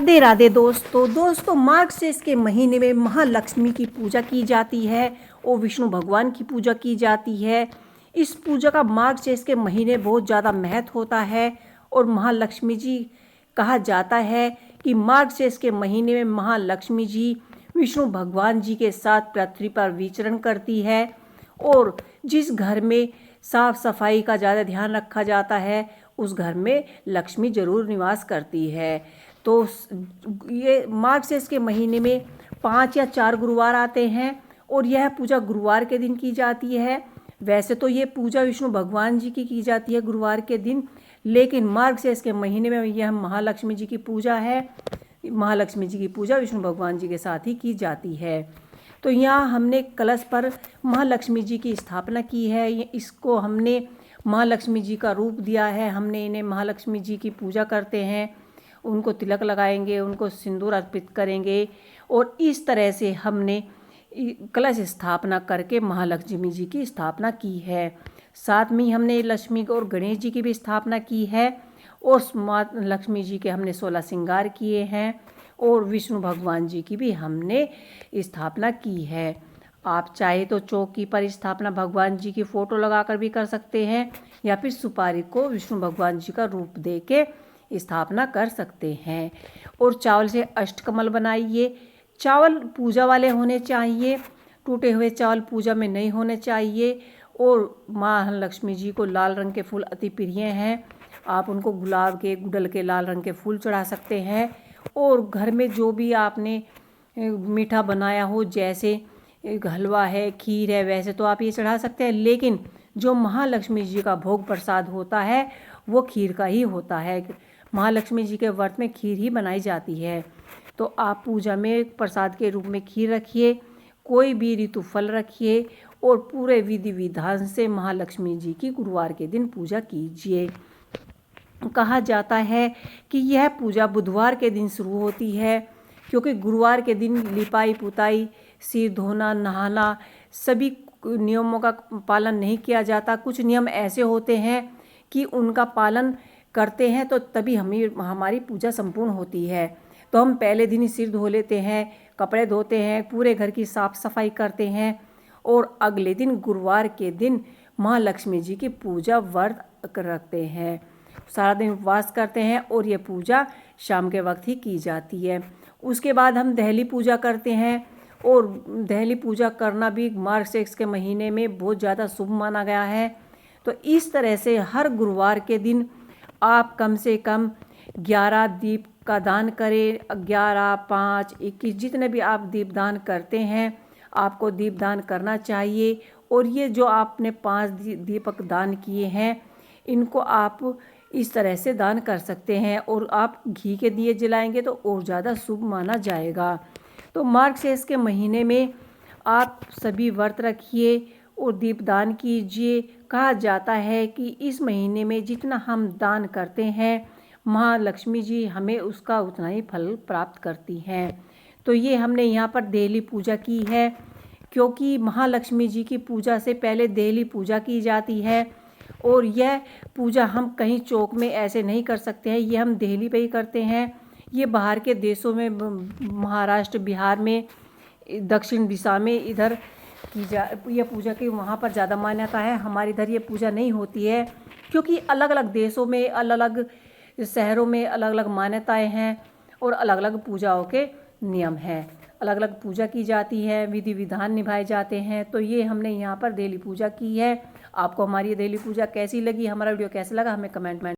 राधे राधे दोस्तों मार्गशीर्ष के महीने में महालक्ष्मी की पूजा की जाती है और विष्णु भगवान की पूजा की जाती है। इस पूजा का मार्गशीर्ष के महीने बहुत ज़्यादा महत्व होता है और महालक्ष्मी जी कहा जाता है कि मार्गशीर्ष के महीने में महालक्ष्मी जी विष्णु भगवान जी के साथ पृथ्वी पर विचरण करती है और जिस घर में साफ सफाई का ज़्यादा ध्यान रखा जाता है उस घर में लक्ष्मी जरूर निवास करती है। तो ये मार्गशीर्ष के महीने में 5 या 4 गुरुवार आते हैं और यह पूजा गुरुवार के दिन की जाती है। वैसे तो ये पूजा विष्णु भगवान जी की जाती है गुरुवार के दिन, लेकिन मार्गशीर्ष के महीने में यह महालक्ष्मी जी की पूजा है। महालक्ष्मी जी की पूजा विष्णु भगवान जी के साथ ही की जाती है। तो यहाँ हमने कलश पर महालक्ष्मी जी की स्थापना की है। इसको हमने महालक्ष्मी जी का रूप दिया है। हमने इन्हें महालक्ष्मी जी की पूजा करते हैं, उनको तिलक लगाएंगे, उनको सिंदूर अर्पित करेंगे और इस तरह से हमने कलश स्थापना करके महालक्ष्मी जी की स्थापना की है। साथ में हमने लक्ष्मी और गणेश जी की भी स्थापना की है और लक्ष्मी जी के हमने 16 श्रृंगार किए हैं और विष्णु भगवान जी की भी हमने स्थापना की है। आप चाहे तो चौकी पर स्थापना भगवान जी की फ़ोटो लगाकर भी कर सकते हैं या फिर सुपारी को विष्णु भगवान जी का रूप दे के स्थापना कर सकते हैं। और चावल से अष्टकमल बनाइए। चावल पूजा वाले होने चाहिए, टूटे हुए चावल पूजा में नहीं होने चाहिए। और माँ लक्ष्मी जी को लाल रंग के फूल अति प्रिय हैं। आप उनको गुलाब के, गुड़हल के लाल रंग के फूल चढ़ा सकते हैं। और घर में जो भी आपने मीठा बनाया हो, जैसे हलवा है, खीर है, वैसे तो आप ये चढ़ा सकते हैं, लेकिन जो महालक्ष्मी जी का भोग प्रसाद होता है वो खीर का ही होता है। महालक्ष्मी जी के व्रत में खीर ही बनाई जाती है। तो आप पूजा में प्रसाद के रूप में खीर रखिए, कोई भी ऋतु फल रखिए और पूरे विधि विधान से महालक्ष्मी जी की गुरुवार के दिन पूजा कीजिए। कहा जाता है कि यह पूजा बुधवार के दिन शुरू होती है, क्योंकि गुरुवार के दिन लिपाई पुताई, सिर धोना, नहाना, सभी नियमों का पालन नहीं किया जाता। कुछ नियम ऐसे होते हैं कि उनका पालन करते हैं तो तभी हमारी पूजा संपूर्ण होती है। तो हम पहले दिन ही सिर धो लेते हैं, कपड़े धोते हैं, पूरे घर की साफ सफाई करते हैं और अगले दिन गुरुवार के दिन महालक्ष्मी जी की पूजा व्रत रखते हैं, सारा दिन उपवास करते हैं और ये पूजा शाम के वक्त ही की जाती है। उसके बाद हम दहली पूजा करते हैं और दहली पूजा करना भी मार्गशीर्ष के महीने में बहुत ज़्यादा शुभ माना गया है। तो इस तरह से हर गुरुवार के दिन आप कम से कम 11 दीप का दान करें। 11, 5, 21 जितने भी आप दीप दान करते हैं आपको दीप दान करना चाहिए। और ये जो आपने 5 दीपक दान किए हैं इनको आप इस तरह से दान कर सकते हैं और आप घी के दिए जलाएंगे तो और ज़्यादा शुभ माना जाएगा। तो मार्गशीर्ष के महीने में आप सभी व्रत रखिए और दीपदान कीजिए। कहा जाता है कि इस महीने में जितना हम दान करते हैं महालक्ष्मी जी हमें उसका उतना ही फल प्राप्त करती हैं। तो ये हमने यहाँ पर देहली पूजा की है, क्योंकि महालक्ष्मी जी की पूजा से पहले देहली पूजा की जाती है और यह पूजा हम कहीं चौक में ऐसे नहीं कर सकते हैं, ये हम देहली पे ही करते हैं। ये बाहर के देशों में, महाराष्ट्र, बिहार में, दक्षिण दिशा में इधर यह पूजा की वहाँ पर ज़्यादा मान्यता है। हमारे इधर ये पूजा नहीं होती है, क्योंकि अलग अलग देशों में, अलग अलग शहरों में अलग अलग मान्यताएं हैं और अलग अलग पूजाओं के नियम हैं। अलग अलग पूजा की जाती है, विधि विधान निभाए जाते हैं। तो ये हमने यहाँ पर देहली पूजा की है। आपको हमारी ये देहली पूजा कैसी लगी, हमारा वीडियो कैसा लगा, हमें कमेंट में